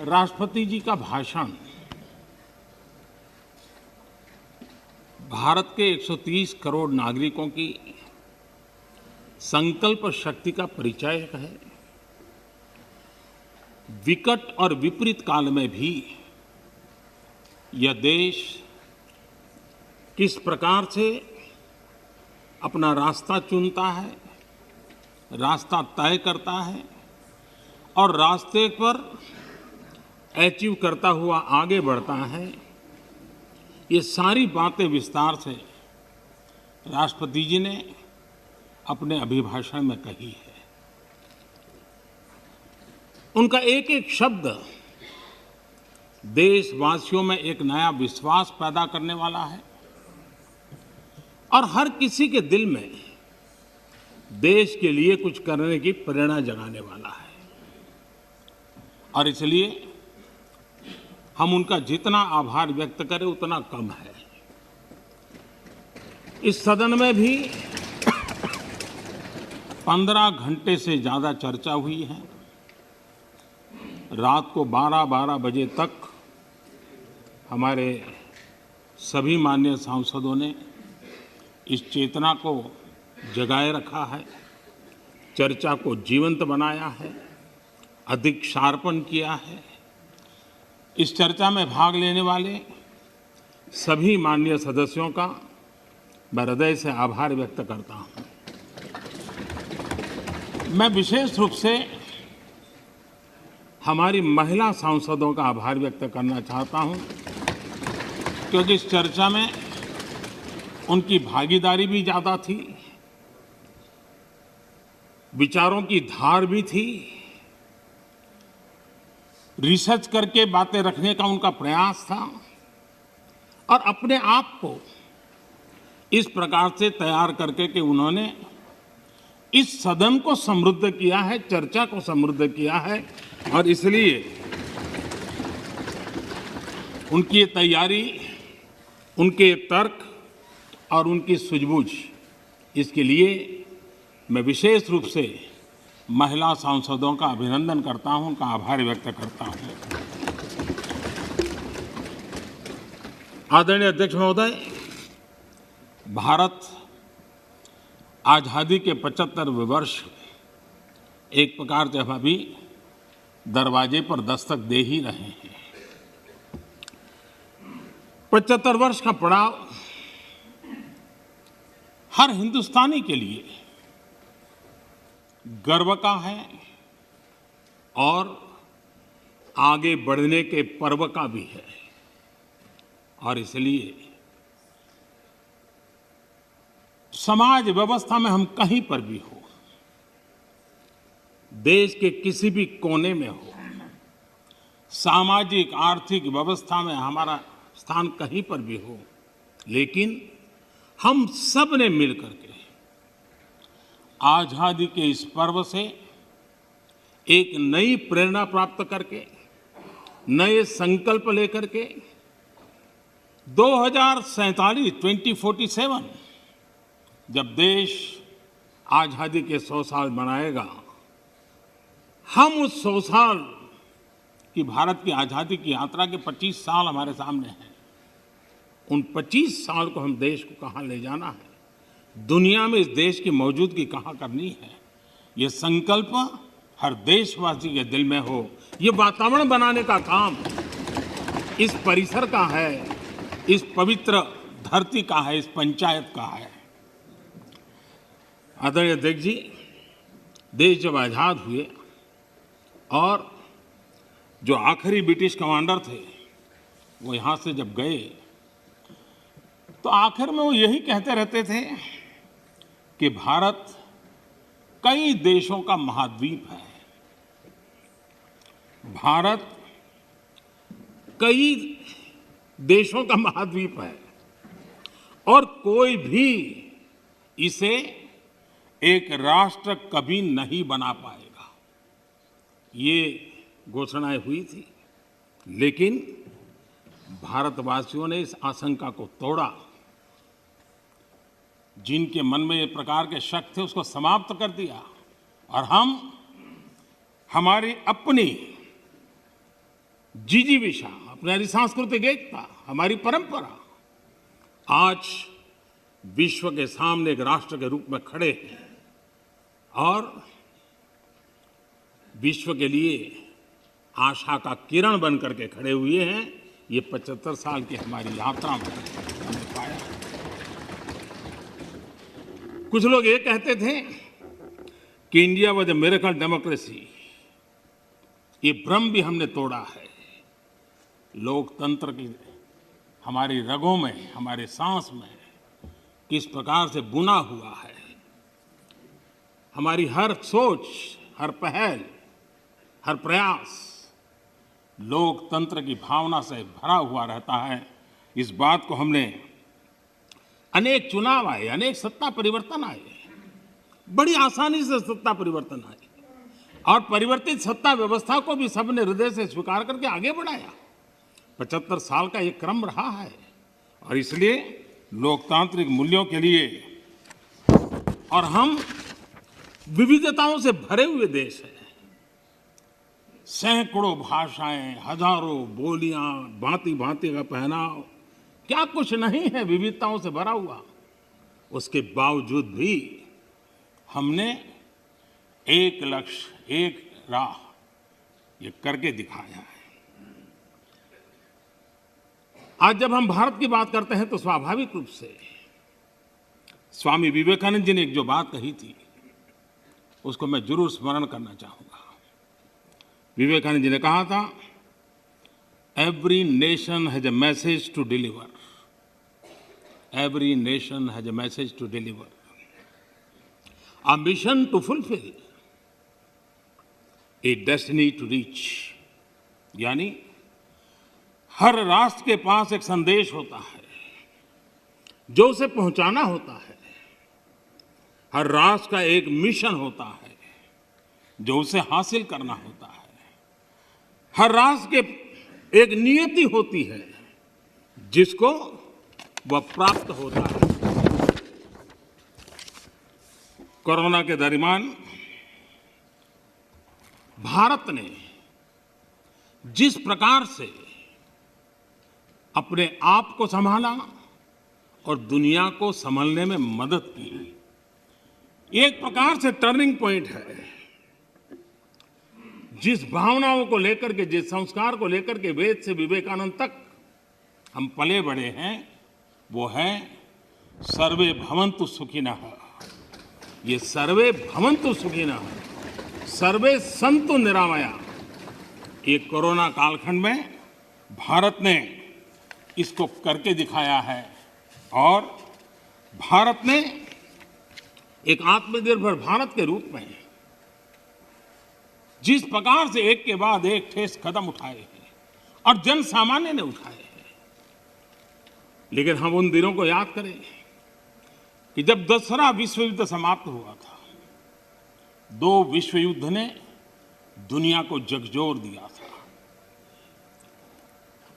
राष्ट्रपति जी का भाषण भारत के 130 करोड़ नागरिकों की संकल्प शक्ति का परिचय है। विकट और विपरीत काल में भी यह देश किस प्रकार से अपना रास्ता चुनता है, रास्ता तय करता है और रास्ते पर अचीव करता हुआ आगे बढ़ता है, ये सारी बातें विस्तार से राष्ट्रपति जी ने अपने अभिभाषण में कही है। उनका एक एक शब्द देशवासियों में एक नया विश्वास पैदा करने वाला है और हर किसी के दिल में देश के लिए कुछ करने की प्रेरणा जगाने वाला है। और इसलिए हम उनका जितना आभार व्यक्त करें उतना कम है। इस सदन में भी 15 घंटे से ज़्यादा चर्चा हुई है। रात को 12-12 बजे तक हमारे सभी माननीय सांसदों ने इस चेतना को जगाए रखा है, चर्चा को जीवंत बनाया है, अधिक शार्पन किया है। इस चर्चा में भाग लेने वाले सभी माननीय सदस्यों का मैं हृदय से आभार व्यक्त करता हूं। मैं विशेष रूप से हमारी महिला सांसदों का आभार व्यक्त करना चाहता हूं, क्योंकि इस चर्चा में उनकी भागीदारी भी ज़्यादा थी, विचारों की धार भी थी, रिसर्च करके बातें रखने का उनका प्रयास था और अपने आप को इस प्रकार से तैयार करके कि उन्होंने इस सदन को समृद्ध किया है, चर्चा को समृद्ध किया है। और इसलिए उनकी ये तैयारी, उनके तर्क और उनकी सूझबूझ, इसके लिए मैं विशेष रूप से महिला सांसदों का अभिनंदन करता हूं, उनका आभार व्यक्त करता हूं। आदरणीय अध्यक्ष महोदय, भारत आज़ादी के 75वें वर्ष एक प्रकार से हम अभी दरवाजे पर दस्तक दे ही रहे हैं। 75 वर्ष का पड़ाव हर हिंदुस्तानी के लिए गर्व का है और आगे बढ़ने के पर्व का भी है। और इसलिए समाज व्यवस्था में हम कहीं पर भी हो, देश के किसी भी कोने में हो, सामाजिक आर्थिक व्यवस्था में हमारा स्थान कहीं पर भी हो, लेकिन हम सब ने मिलकर के आज़ादी के इस पर्व से एक नई प्रेरणा प्राप्त करके, नए संकल्प लेकर के 2047 जब देश आज़ादी के 100 साल मनाएगा, हम उस 100 साल की भारत की आज़ादी की यात्रा के 25 साल हमारे सामने हैं। उन 25 साल को हम देश को कहाँ ले जाना है, दुनिया में इस देश की मौजूदगी कहाँ करनी है, ये संकल्प हर देशवासी के दिल में हो। ये वातावरण बनाने का काम इस परिसर का है, इस पवित्र धरती का है, इस पंचायत का है। आदरणीय अध्यक्ष जी, देश जब आज़ाद हुए और जो आखिरी ब्रिटिश कमांडर थे वो यहाँ से जब गए तो आखिर में वो यही कहते रहते थे कि भारत कई देशों का महाद्वीप है, भारत कई देशों का महाद्वीप है और कोई भी इसे एक राष्ट्र कभी नहीं बना पाएगा। ये घोषणाएं हुई थी, लेकिन भारतवासियों ने इस आशंका को तोड़ा। जिनके मन में ये प्रकार के शक थे उसको समाप्त कर दिया, और हम हमारी अपनी जिजीविषा, अपनी सांस्कृतिक एकता, हमारी परंपरा आज विश्व के सामने एक राष्ट्र के रूप में खड़े हैं और विश्व के लिए आशा का किरण बन करके खड़े हुए हैं। ये 75 साल की हमारी यात्रा में हमने पाया। कुछ लोग ये कहते थे कि India was a miracle democracy. ये भ्रम भी हमने तोड़ा है। लोकतंत्र की हमारी रगों में, हमारे सांस में किस प्रकार से बुना हुआ है। हमारी हर सोच, हर पहल, हर प्रयास लोकतंत्र की भावना से भरा हुआ रहता है। इस बात को हमने अनेक चुनाव आए, अनेक सत्ता परिवर्तन आए, बड़ी आसानी से सत्ता परिवर्तन आए और परिवर्तित सत्ता व्यवस्था को भी सबने हृदय से स्वीकार करके आगे बढ़ाया। 75 साल का ये क्रम रहा है और इसलिए लोकतांत्रिक मूल्यों के लिए, और हम विविधताओं से भरे हुए देश हैं। सैकड़ों भाषाएं, हजारों बोलियां, भांति भांति का पहनाव, क्या कुछ नहीं है विविधताओं से भरा हुआ। उसके बावजूद भी हमने एक लक्ष्य, एक राह ये करके दिखाया है। आज जब हम भारत की बात करते हैं तो स्वाभाविक रूप से स्वामी विवेकानंद जी ने एक जो बात कही थी उसको मैं जरूर स्मरण करना चाहूंगा। विवेकानंद जी ने कहा था, every nation has a message to deliver, every nation has a message to deliver, a mission to fulfil, a destiny to reach. यानी हर राष्ट्र के पास एक संदेश होता है जो उसे पहुंचाना होता है। हर राष्ट्र का एक मिशन होता है जो उसे हासिल करना होता है। हर राष्ट्र के एक नियति होती है जिसको वह प्राप्त होता है। कोरोना के दरमियान भारत ने जिस प्रकार से अपने आप को संभाला और दुनिया को संभालने में मदद की, एक प्रकार से टर्निंग पॉइंट है। जिस भावनाओं को लेकर के, जिस संस्कार को लेकर के वेद से विवेकानंद तक हम पले बड़े हैं, वो है सर्वे भवन्तु सुखिनः। ये सर्वे भवन्तु सुखिनः, सर्वे सन्तु निरामया, ये कोरोना कालखंड में भारत ने इसको करके दिखाया है और भारत ने एक आत्मनिर्भर भारत के रूप में जिस प्रकार से एक के बाद एक ठोस कदम उठाए हैं और जन सामान्य ने उठाए हैं। लेकिन हम उन दिनों को याद करें कि जब दूसरा विश्व युद्ध समाप्त हुआ था, दो विश्व युद्ध ने दुनिया को झकझोर दिया था।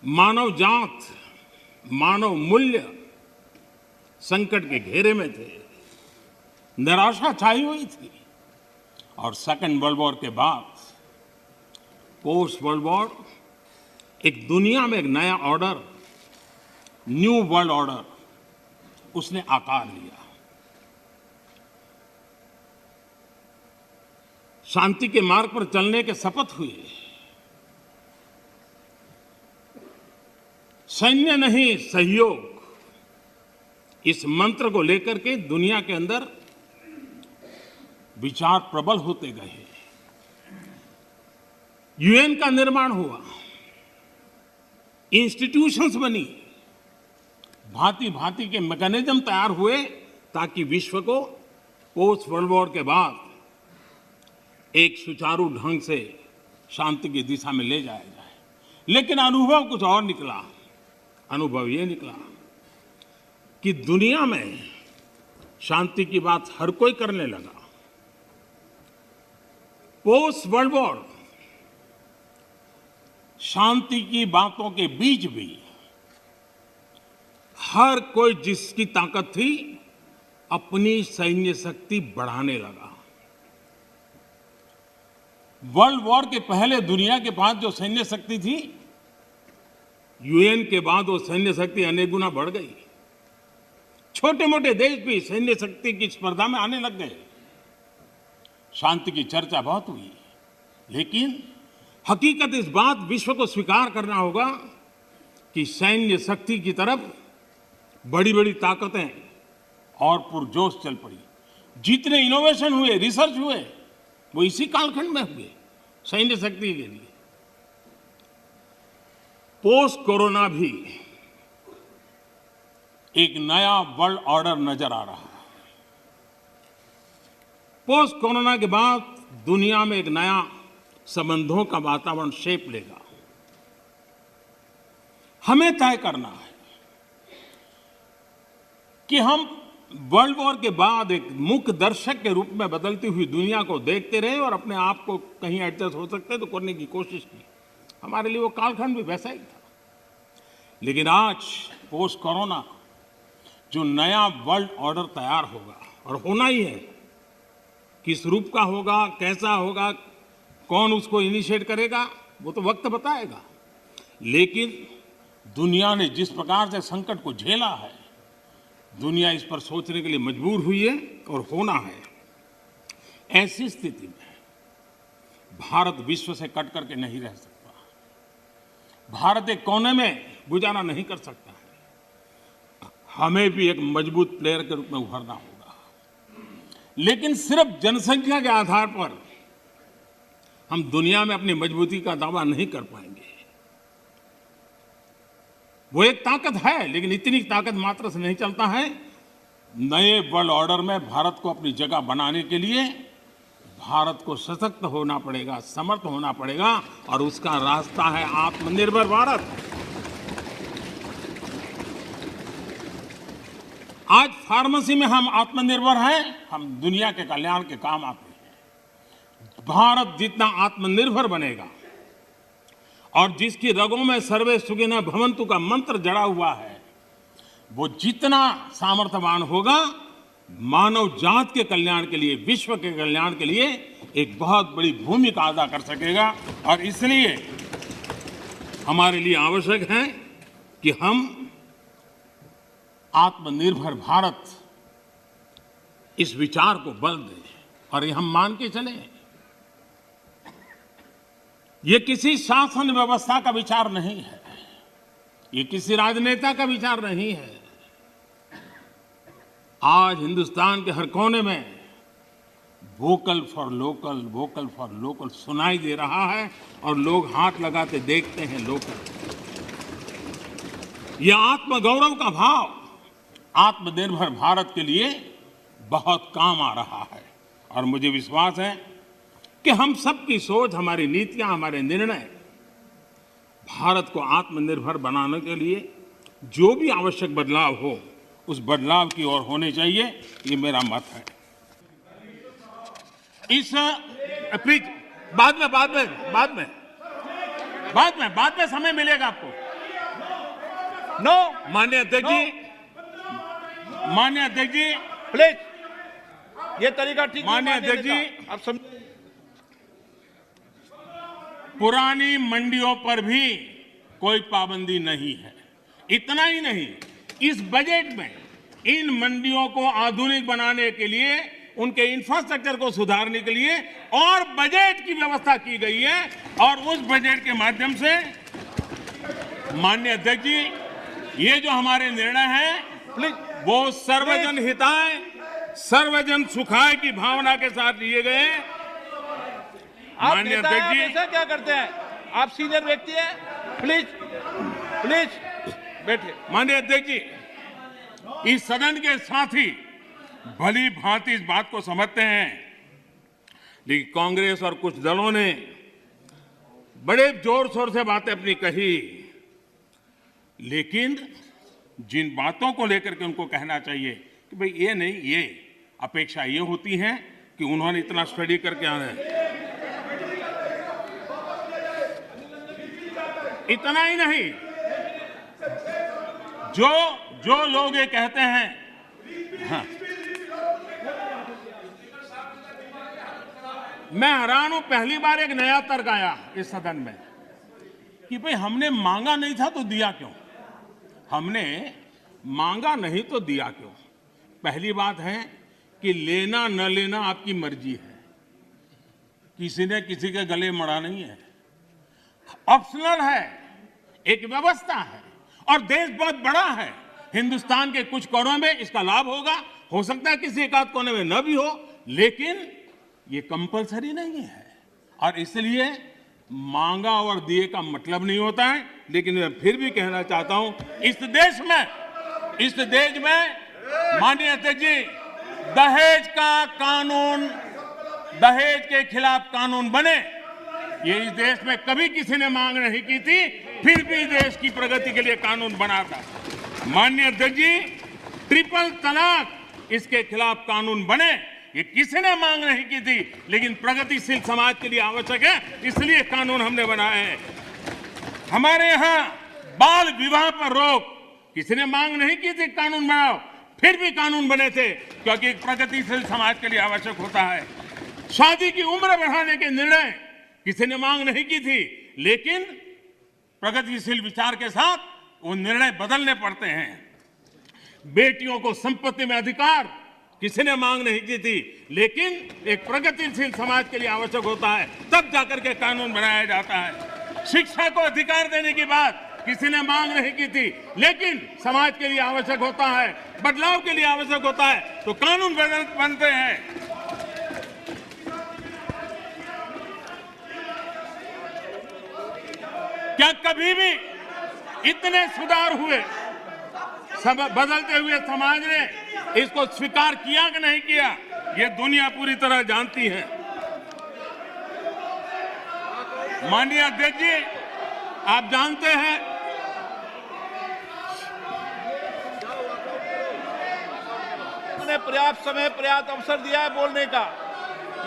मानव जात, मानव मूल्य संकट के घेरे में थे, निराशा छाई हुई थी। और सेकेंड वर्ल्ड वॉर के बाद, पोस्ट वर्ल्ड वॉर, एक दुनिया में एक नया ऑर्डर, न्यू वर्ल्ड ऑर्डर उसने आकार लिया। शांति के मार्ग पर चलने के शपथ हुए। सैन्य नहीं, सहयोग, इस मंत्र को लेकर के दुनिया के अंदर विचार प्रबल होते गए। यूएन का निर्माण हुआ, इंस्टीट्यूशंस बनी, भांति भांति के मैकेनिज्म तैयार हुए ताकि विश्व को पोस्ट वर्ल्ड वॉर के बाद एक सुचारू ढंग से शांति की दिशा में ले जाया जाए। लेकिन अनुभव कुछ और निकला। अनुभव ये निकला कि दुनिया में शांति की बात हर कोई करने लगा। पोस्ट वर्ल्ड वॉर शांति की बातों के बीच भी हर कोई जिसकी ताकत थी अपनी सैन्य शक्ति बढ़ाने लगा। वर्ल्ड वॉर के पहले दुनिया के पास जो सैन्य शक्ति थी यूएन के बाद वो सैन्य शक्ति अनेक गुना बढ़ गई। छोटे मोटे देश भी सैन्य शक्ति की स्पर्धा में आने लग गए। शांति की चर्चा बहुत हुई, लेकिन हकीकत इस बात विश्व को स्वीकार करना होगा कि सैन्य शक्ति की तरफ बड़ी बड़ी ताकतें और पुरजोश चल पड़ी। जितने इनोवेशन हुए, रिसर्च हुए, वो इसी कालखंड में हुए सैन्य शक्ति के लिए। पोस्ट कोरोना भी एक नया वर्ल्ड ऑर्डर नजर आ रहा है। पोस्ट कोरोना के बाद दुनिया में एक नया संबंधों का वातावरण शेप लेगा। हमें तय करना है कि हम वर्ल्ड वॉर के बाद एक मुख्य दर्शक के रूप में बदलती हुई दुनिया को देखते रहे और अपने आप को कहीं एडजस्ट हो सकते तो करने की कोशिश की। हमारे लिए वो कालखंड भी वैसा ही था। लेकिन आज पोस्ट कोरोना जो नया वर्ल्ड ऑर्डर तैयार होगा, और होना ही है, किस रूप का होगा, कैसा होगा, कौन उसको इनिशिएट करेगा, वो तो वक्त बताएगा। लेकिन दुनिया ने जिस प्रकार से संकट को झेला है, दुनिया इस पर सोचने के लिए मजबूर हुई है और होना है। ऐसी स्थिति में भारत विश्व से कट करके नहीं रह सकता। भारत एक कोने में गुजारा नहीं कर सकता है। हमें भी एक मजबूत प्लेयर के रूप में उभरना होगा। लेकिन सिर्फ जनसंख्या के आधार पर हम दुनिया में अपनी मजबूती का दावा नहीं कर पाएंगे। वो एक ताकत है, लेकिन इतनी ताकत मात्र से नहीं चलता है। नए वर्ल्ड ऑर्डर में भारत को अपनी जगह बनाने के लिए भारत को सशक्त होना पड़ेगा, समर्थ होना पड़ेगा, और उसका रास्ता है आत्मनिर्भर भारत। आज फार्मेसी में हम आत्मनिर्भर हैं, हम दुनिया के कल्याण के काम आते हैं। भारत जितना आत्मनिर्भर बनेगा और जिसकी रगों में सर्वे सुखिनः भवन्तु का मंत्र जड़ा हुआ है, वो जितना सामर्थ्यवान होगा, मानव जात के कल्याण के लिए, विश्व के कल्याण के लिए एक बहुत बड़ी भूमिका अदा कर सकेगा। और इसलिए हमारे लिए आवश्यक है कि हम आत्मनिर्भर भारत इस विचार को बल दें और ये हम मान के चलें। ये किसी शासन व्यवस्था का विचार नहीं है, ये किसी राजनेता का विचार नहीं है। आज हिंदुस्तान के हर कोने में vocal for local, vocal for local सुनाई दे रहा है और लोग हाथ लगाते देखते हैं लोकल। यह आत्मगौरव का भाव आत्मनिर्भर भारत के लिए बहुत काम आ रहा है। और मुझे विश्वास है कि हम सबकी सोच, हमारी नीतियां, हमारे निर्णय भारत को आत्मनिर्भर बनाने के लिए जो भी आवश्यक बदलाव हो, उस बदलाव की ओर होने चाहिए, ये मेरा मत है। इस प्लीज बाद में समय मिलेगा आपको। नो, माननीय अध्यक्ष जी, प्लीज, ये तरीका ठीक नहीं। माननीय अध्यक्ष जी, आप समझ, पुरानी मंडियों पर भी कोई पाबंदी नहीं है। इतना ही नहीं, इस बजट में इन मंडियों को आधुनिक बनाने के लिए, उनके इंफ्रास्ट्रक्चर को सुधारने के लिए और बजट की व्यवस्था की गई है। और उस बजट के माध्यम से माननीय अध्यक्ष जी, ये जो हमारे निर्णय हैं, प्लीज, वो सर्वजन हिताय, सर्वजन सुखाय की भावना के साथ लिए गए। आप नेता हैं, आप ऐसा क्या करते हैं? आप सीनियर व्यक्ति हैं, प्लीज प्लीज बैठिए। माननीय अध्यक्ष जी, इस सदन के साथी भली भांति इस बात को समझते हैं, लेकिन कांग्रेस और कुछ दलों ने बड़े जोर शोर से बातें अपनी कही, लेकिन जिन बातों को लेकर के उनको कहना चाहिए कि भाई ये नहीं, ये अपेक्षा ये होती है कि उन्होंने इतना स्टडी करके आना है। इतना ही नहीं, जो लोग ये कहते हैं, हाँ, मैं हैरान हूं, पहली बार एक नया तर्क आया इस सदन में कि भाई हमने मांगा नहीं था तो दिया क्यों, हमने मांगा नहीं तो दिया क्यों। पहली बात है कि लेना न लेना आपकी मर्जी है, किसी ने किसी के गले मड़ा नहीं है, ऑप्शनल है, एक व्यवस्था है और देश बहुत बड़ा है। हिंदुस्तान के कुछ कोनों में इसका लाभ होगा, हो सकता है किसी एक आध कोने में न भी हो, लेकिन ये कंपलसरी नहीं है। और इसलिए मांगा और दिए का मतलब नहीं होता है। लेकिन मैं फिर भी कहना चाहता हूं, इस देश में माननीय अध्यक्ष जी, दहेज का कानून, दहेज के खिलाफ कानून बने, ये इस देश में कभी किसी ने मांग नहीं की थी, फिर भी देश की प्रगति के लिए कानून बना था। माननीय अध्यक्ष जी, ट्रिपल तलाक, इसके खिलाफ कानून बने, ये किसी ने मांग नहीं की थी, लेकिन प्रगतिशील समाज के लिए आवश्यक है, इसलिए कानून हमने बनाए हैं। हमारे यहां बाल विवाह पर रोक, किसी ने मांग नहीं की थी कानून बनाओ, फिर भी कानून बने थे, क्योंकि प्रगतिशील समाज के लिए आवश्यक होता है। शादी की उम्र बढ़ाने के निर्णय किसी ने मांग नहीं की थी, लेकिन प्रगतिशील विचार के साथ वो निर्णय बदलने पड़ते हैं। बेटियों को संपत्ति में अधिकार किसी ने मांग नहीं की थी, लेकिन एक प्रगतिशील समाज के लिए आवश्यक होता है, तब जाकर के कानून बनाया जाता है। शिक्षा को अधिकार देने की बात किसी ने मांग नहीं की थी, लेकिन समाज के लिए आवश्यक होता है, बदलाव के लिए आवश्यक होता है, तो कानून बनते हैं। क्या कभी भी इतने सुधार हुए, बदलते हुए समाज ने इसको स्वीकार किया कि नहीं किया, ये दुनिया पूरी तरह जानती है। माननीय अध्यक्ष जी, आप जानते हैं उन्हें पर्याप्त समय, पर्याप्त अवसर दिया है बोलने का,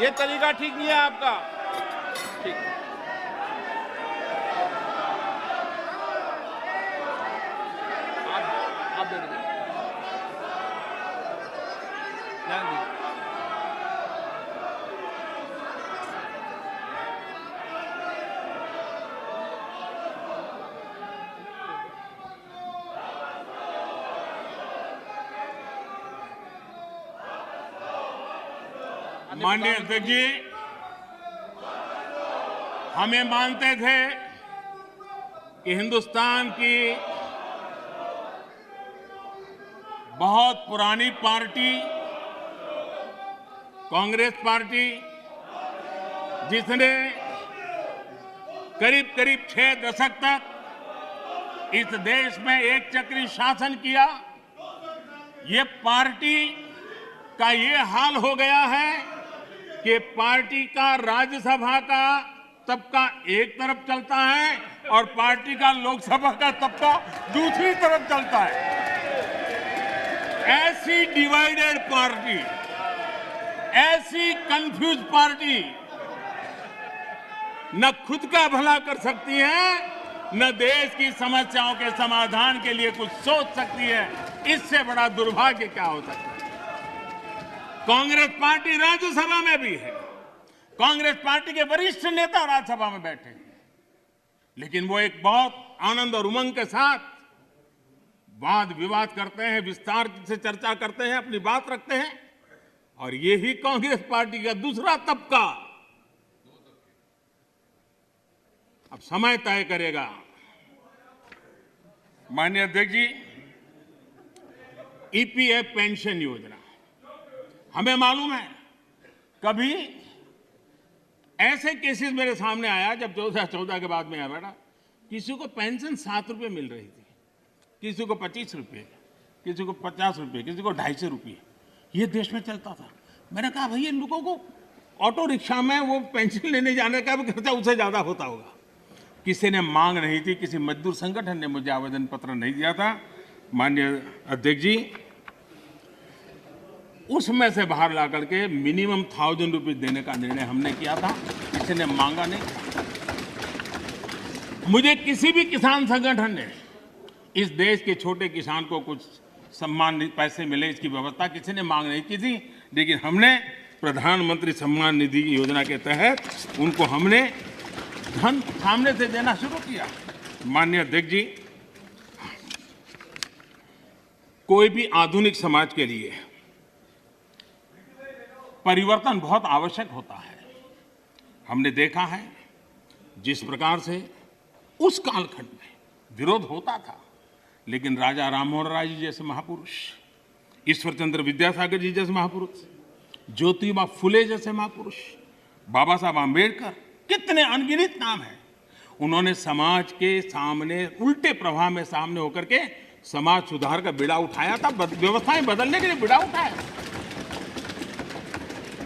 ये तरीका ठीक नहीं है आपका। ठीक, आप दे दीजिए, ध्यान दीजिए। माननीय अध्यक्ष जी, हमें मानते थे कि हिंदुस्तान की बहुत पुरानी पार्टी कांग्रेस पार्टी, जिसने करीब करीब 6 दशक तक इस देश में एक चक्री शासन किया, ये पार्टी का ये हाल हो गया है कि पार्टी का राज्यसभा का तबका एक तरफ चलता है और पार्टी का लोकसभा का तबका दूसरी तरफ चलता है। ऐसी डिवाइडेड पार्टी, ऐसी कंफ्यूज पार्टी न खुद का भला कर सकती है, न देश की समस्याओं के समाधान के लिए कुछ सोच सकती है। इससे बड़ा दुर्भाग्य क्या हो सकता है। कांग्रेस पार्टी राज्यसभा में भी है, कांग्रेस पार्टी के वरिष्ठ नेता राज्यसभा में बैठे हैं, लेकिन वो एक बहुत आनंद और उमंग के साथ वाद विवाद करते हैं, विस्तार से चर्चा करते हैं, अपनी बात रखते हैं। और यही कांग्रेस पार्टी का दूसरा तबका अब समय तय करेगा। माननीय अध्यक्ष जी, ईपीएफ पेंशन योजना, हमें मालूम है कभी ऐसे केसेस मेरे सामने आया जब 2014 के बाद में आया बेटा, किसी को पेंशन 7 रुपये मिल रही थी, किसी को 25 रुपये, किसी को 50 रुपये, किसी को 250 रुपये, ये देश में चलता था। मैंने कहा भाई, इन लोगों को ऑटो रिक्शा में वो पेंशन लेने जाने का भी खर्चा उससे ज़्यादा होता होगा। किसी ने मांग नहीं थी, किसी मजदूर संगठन ने मुझे आवेदन पत्र नहीं दिया था। माननीय अध्यक्ष जी, उसमें से बाहर ला करके मिनिमम 1000 रुपये देने का निर्णय हमने किया था, किसी ने मांगा नहीं। मुझे किसी भी किसान संगठन ने इस देश के छोटे किसान को कुछ सम्मान पैसे मिले इसकी व्यवस्था किसी ने मांग नहीं की थी, लेकिन हमने प्रधानमंत्री सम्मान निधि योजना के तहत उनको हमने धन सामने से देना शुरू किया। माननीय अध्यक्ष जी, कोई भी आधुनिक समाज के लिए परिवर्तन बहुत आवश्यक होता है। हमने देखा है जिस प्रकार से उस कालखंड में विरोध होता था, लेकिन राजा राममोहन राय जी जैसे महापुरुष, ईश्वरचंद्र विद्यासागर जी जैसे महापुरुष, ज्योतिबा फुले जैसे महापुरुष, बाबा साहब आम्बेडकर, कितने अनगिनत नाम हैं। उन्होंने समाज के सामने उल्टे प्रवाह में सामने होकर के समाज सुधार का बीड़ा उठाया था, व्यवस्थाएं बदलने के लिए बीड़ा उठाया।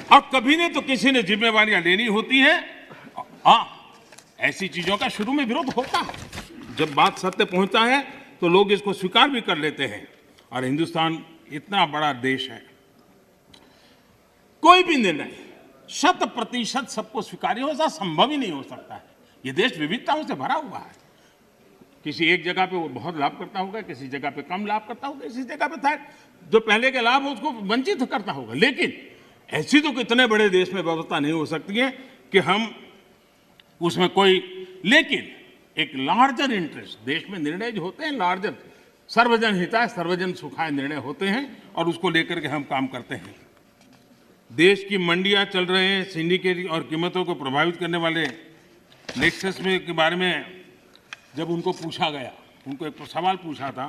और कभी ने तो किसी ने जिम्मेवारियां लेनी होती हैं। हाँ, ऐसी चीजों का शुरू में विरोध होता है, जब बात सत्य पहुंचता है तो लोग इसको स्वीकार भी कर लेते हैं। और हिंदुस्तान इतना बड़ा देश है, कोई भी निर्णय 100% सबको स्वीकार्य हो, ऐसा संभव ही नहीं हो सकता है। ये देश विविधताओं से भरा हुआ है। किसी एक जगह पे वो बहुत लाभ करता होगा, किसी जगह पे कम लाभ करता होगा, किसी जगह पे था जो पहले के लाभ हो उसको वंचित करता होगा। लेकिन ऐसी तो कितने बड़े देश में व्यवस्था नहीं हो सकती है कि हम उसमें कोई, लेकिन एक लार्जर इंटरेस्ट, देश में निर्णय जो होते हैं लार्जर, सर्वजन हिताय सर्वजन सुखाय निर्णय होते हैं और उसको लेकर के हम काम करते हैं। देश की मंडियां चल रहे हैं, सिंडिकेट और कीमतों को प्रभावित करने वाले नेक्सस में के बारे में जब उनको पूछा गया, उनको एक सवाल पूछा था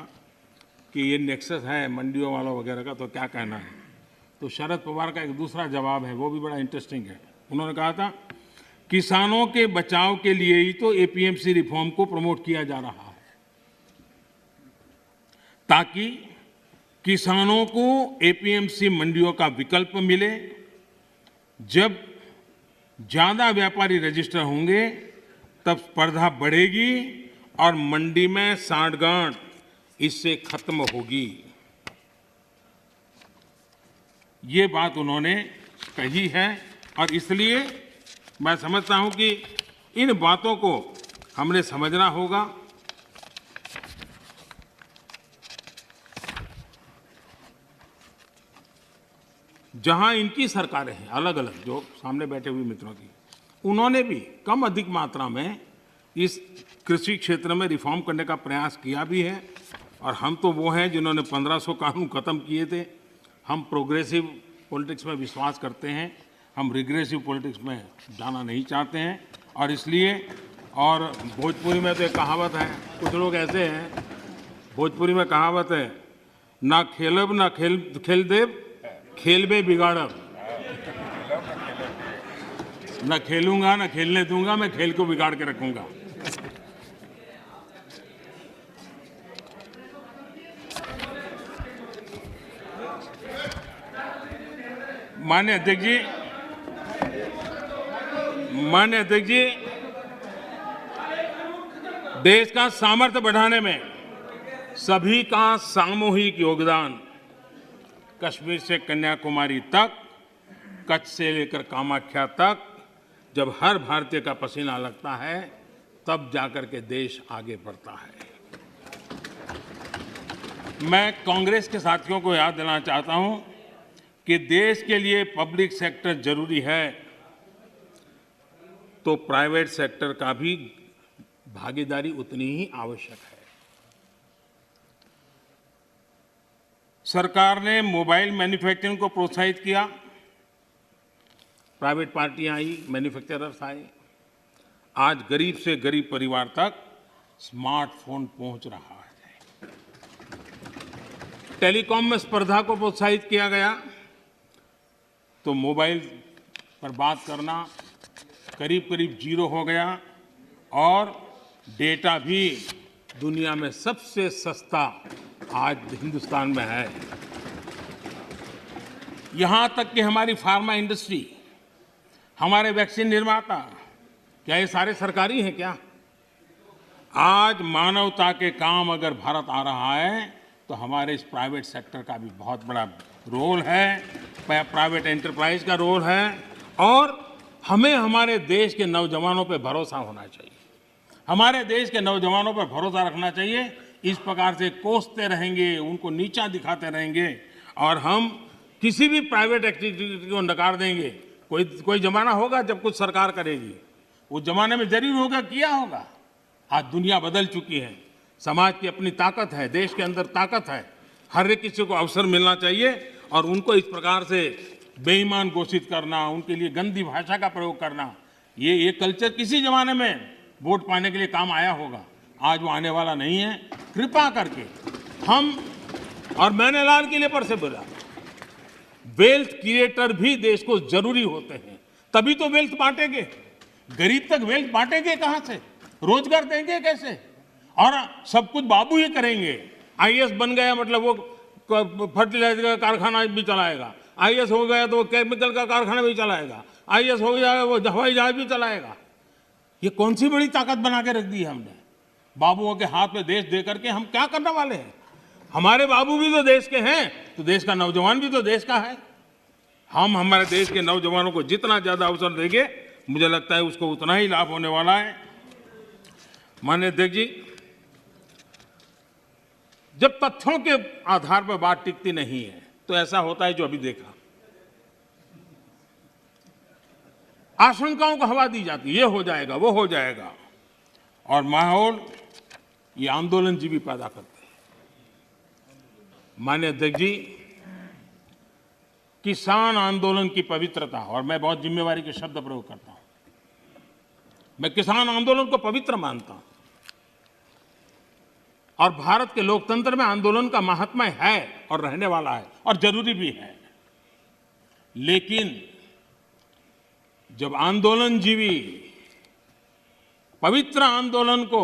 कि ये नेक्सस है मंडियों वालों वगैरह का, तो क्या कहना है। तो शरद पवार का एक दूसरा जवाब है, वो भी बड़ा इंटरेस्टिंग है। उन्होंने कहा था, किसानों के बचाव के लिए ही तो एपीएमसी रिफॉर्म को प्रमोट किया जा रहा है, ताकि किसानों को एपीएमसी मंडियों का विकल्प मिले। जब ज्यादा व्यापारी रजिस्टर होंगे तब स्पर्धा बढ़ेगी और मंडी में सांठगांठ इससे खत्म होगी। ये बात उन्होंने कही है और इसलिए मैं समझता हूं कि इन बातों को हमने समझना होगा। जहां इनकी सरकारें हैं अलग अलग, जो सामने बैठे हुए मित्रों की, उन्होंने भी कम अधिक मात्रा में इस कृषि क्षेत्र में रिफॉर्म करने का प्रयास किया भी है। और हम तो वो हैं जिन्होंने 1500 कानून खत्म किए थे। हम प्रोग्रेसिव पॉलिटिक्स में विश्वास करते हैं, हम रिग्रेसिव पॉलिटिक्स में जाना नहीं चाहते हैं। और इसलिए, और भोजपुरी में तो एक कहावत है, कुछ लोग ऐसे हैं, भोजपुरी में कहावत है, ना खेलब ना खेल देव, खेल में बिगाड़ब। न खेलूंगा न खेलने दूंगा, मैं खेल को बिगाड़ के रखूंगा। माननीय अध्यक्ष जी, देश का सामर्थ्य बढ़ाने में सभी का सामूहिक योगदान, कश्मीर से कन्याकुमारी तक, कच्छ से लेकर कामाख्या तक, जब हर भारतीय का पसीना लगता है तब जाकर के देश आगे बढ़ता है। मैं कांग्रेस के साथियों को याद दिलाना चाहता हूं कि देश के लिए पब्लिक सेक्टर जरूरी है, तो प्राइवेट सेक्टर का भी भागीदारी उतनी ही आवश्यक है। सरकार ने मोबाइल मैन्युफैक्चरिंग को प्रोत्साहित किया, प्राइवेट पार्टियां आई, मैन्युफैक्चरर्स आए। आज गरीब से गरीब परिवार तक स्मार्टफोन पहुंच रहा है। टेलीकॉम में स्पर्धा को प्रोत्साहित किया गया, तो मोबाइल पर बात करना करीब करीब 0 हो गया और डेटा भी दुनिया में सबसे सस्ता आज हिंदुस्तान में है। यहां तक कि हमारी फार्मा इंडस्ट्री, हमारे वैक्सीन निर्माता, क्या ये सारे सरकारी हैं क्या? आज मानवता के काम अगर भारत आ रहा है तो हमारे इस प्राइवेट सेक्टर का भी बहुत बड़ा रोल है, प्राइवेट एंटरप्राइज का रोल है। और हमें हमारे देश के नौजवानों पर भरोसा होना चाहिए, हमारे देश के नौजवानों पर भरोसा रखना चाहिए। इस प्रकार से कोसते रहेंगे, उनको नीचा दिखाते रहेंगे और हम किसी भी प्राइवेट एक्टिविटी को नकार देंगे। कोई जमाना होगा जब कुछ सरकार करेगी, उस जमाने में जरूर होगा, किया होगा। आज दुनिया बदल चुकी है, समाज की अपनी ताकत है, देश के अंदर ताकत है। हर एक किसी को अवसर मिलना चाहिए और उनको इस प्रकार से बेईमान घोषित करना, उनके लिए गंदी भाषा का प्रयोग करना, ये कल्चर किसी जमाने में वोट पाने के लिए काम आया होगा, आज वो आने वाला नहीं है। कृपा करके हम, और मैंने लाल किले पर से बोला, वेल्थ क्रिएटर भी देश को जरूरी होते हैं, तभी तो वेल्थ बांटेंगे। गरीब तक वेल्थ बांटेंगे कहां से, रोजगार देंगे कैसे? और सब कुछ बाबू ही करेंगे। आईएएस बन गया मतलब वो फर्टिलाइजर का कारखाना भी चलाएगा, आईएएस हो गया तो वो केमिकल का कारखाना भी चलाएगा, आईएएस हो गया वो हवाई जहाज भी चलाएगा। ये कौन सी बड़ी ताकत बना के रख दी है हमने? बाबुओं के हाथ में देश दे करके हम क्या करने वाले हैं? हमारे बाबू भी तो देश के हैं, तो देश का नौजवान भी तो देश का है। हम हमारे देश के नौजवानों को जितना ज्यादा अवसर देंगे, मुझे लगता है उसको उतना ही लाभ होने वाला है। माननीय अध्यक्ष जी, जब तथ्यों के आधार पर बात टिकती नहीं है तो ऐसा होता है जो अभी देखा, आशंकाओं को हवा दी जाती है, ये हो जाएगा वो हो जाएगा, और माहौल ये आंदोलनजीवी पैदा करते हैं। माननीय अध्यक्ष जी, किसान आंदोलन की पवित्रता, और मैं बहुत जिम्मेवारी के शब्द प्रयोग करता हूं, मैं किसान आंदोलन को पवित्र मानता हूं और भारत के लोकतंत्र में आंदोलन का महात्म्य है और रहने वाला है और जरूरी भी है। लेकिन जब आंदोलनजीवी पवित्र आंदोलन को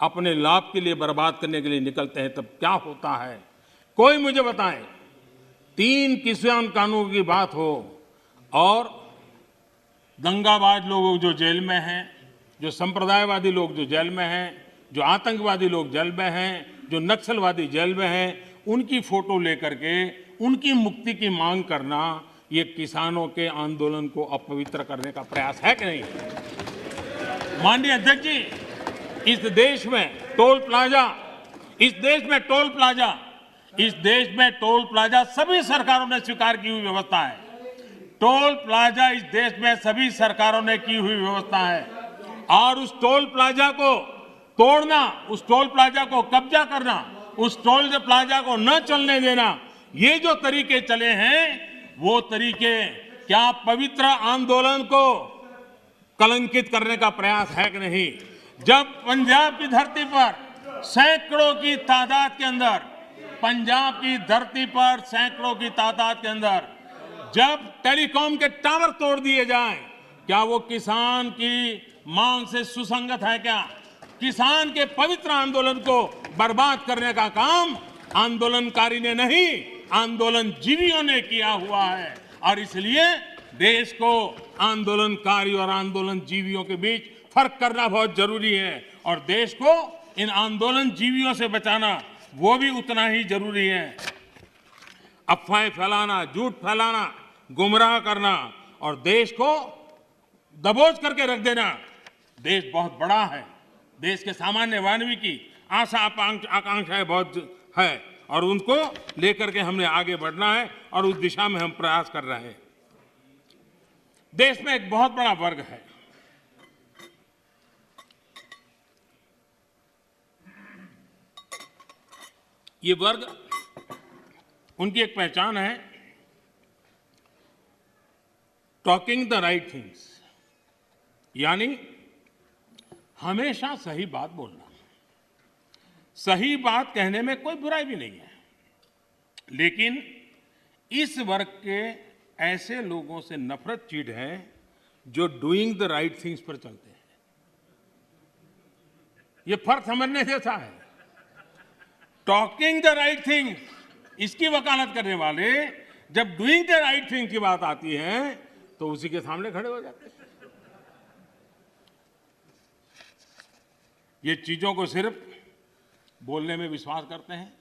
अपने लाभ के लिए बर्बाद करने के लिए निकलते हैं, तब क्या होता है? कोई मुझे बताए, 3 किसान कानून की बात हो और दंगाबाज लोग जो जेल में हैं, जो संप्रदायवादी लोग जो जेल में हैं, जो आतंकवादी लोग जेल में हैं, जो नक्सलवादी जेल में हैं, उनकी फोटो लेकर के उनकी मुक्ति की मांग करना, ये किसानों के आंदोलन को अपवित्र करने का प्रयास है कि नहीं? माननीय अध्यक्ष जी, इस देश में टोल प्लाजा, इस देश में टोल प्लाजा सभी सरकारों ने स्वीकार की हुई व्यवस्था है। टोल प्लाजा इस देश में सभी सरकारों ने की हुई व्यवस्था है, और उस टोल प्लाजा को तोड़ना, उस टोल प्लाजा को कब्जा करना, उस टोल प्लाजा को न चलने देना, ये जो तरीके चले हैं, वो तरीके क्या पवित्र आंदोलन को कलंकित करने का प्रयास है कि नहीं? जब पंजाब की धरती पर सैकड़ों की तादाद के अंदर, पंजाब की धरती पर सैकड़ों की तादाद के अंदर जब टेलीकॉम के टावर तोड़ दिए जाएं, क्या वो किसान की मांग से सुसंगत है? क्या किसान के पवित्र आंदोलन को बर्बाद करने का काम आंदोलनकारी ने नहीं, आंदोलनजीवियों ने किया हुआ है। और इसलिए देश को आंदोलनकारी और आंदोलनजीवियों के बीच फर्क करना बहुत जरूरी है, और देश को इन आंदोलनजीवियों से बचाना वो भी उतना ही जरूरी है। अफवाहें फैलाना, झूठ फैलाना, गुमराह करना और देश को दबोच करके रख देना, देश बहुत बड़ा है, देश के सामान्य मानवी की आशा आकांक्षाएं बहुत है, और उनको लेकर के हमने आगे बढ़ना है और उस दिशा में हम प्रयास कर रहे हैं। देश में एक बहुत बड़ा वर्ग है, ये वर्ग, उनकी एक पहचान है, टॉकिंग द राइट थिंग्स, यानी हमेशा सही बात बोलना। सही बात कहने में कोई बुराई भी नहीं है, लेकिन इस वर्ग के ऐसे लोगों से नफरत चीड़ है जो डूइंग द राइट थिंग्स पर चलते हैं। ये फर्क समझने जैसा है। टॉकिंग द राइट थिंग्स, इसकी वकालत करने वाले जब डूइंग द राइट थिंग्स की बात आती है तो उसी के सामने खड़े हो जाते हैं। ये चीजों को सिर्फ बोलने में विश्वास करते हैं,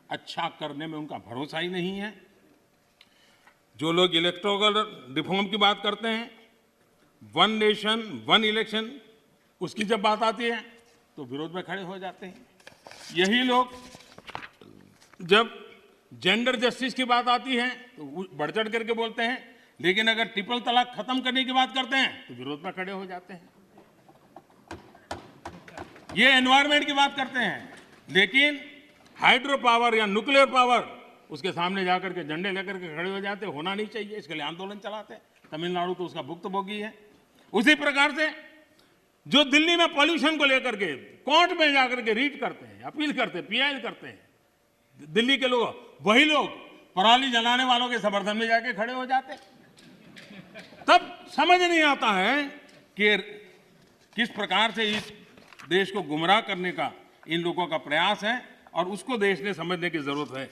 अच्छा करने में उनका भरोसा ही नहीं है। जो लोग इलेक्टोरल रिफॉर्म की बात करते हैं, 1 नेशन 1 इलेक्शन, उसकी जब बात आती है तो विरोध में खड़े हो जाते हैं। यही लोग जब जेंडर जस्टिस की बात आती है तो बढ़ चढ़ करके बोलते हैं, लेकिन अगर ट्रिपल तलाक खत्म करने की बात करते हैं तो विरोध में खड़े हो जाते हैं। ये एनवायरनमेंट की बात करते हैं, लेकिन हाइड्रो पावर या न्यूक्लियर पावर उसके सामने जाकर के झंडे लेकर के खड़े हो जाते, होना नहीं चाहिए, इसके लिए आंदोलन चलाते हैं। तमिलनाडु तो उसका भुक्तभोगी है। उसी प्रकार से जो दिल्ली में पॉल्यूशन को लेकर के कोर्ट में जाकर के रीट करते हैं, अपील करते हैं, पीआई करते हैं, दिल्ली के लोग, वही लोग पराली जलाने वालों के समर्थन में जाके खड़े हो जाते हैं। तब समझ नहीं आता है कि किस प्रकार से इस देश को गुमराह करने का इन लोगों का प्रयास है, और उसको देश ने समझने की जरूरत है।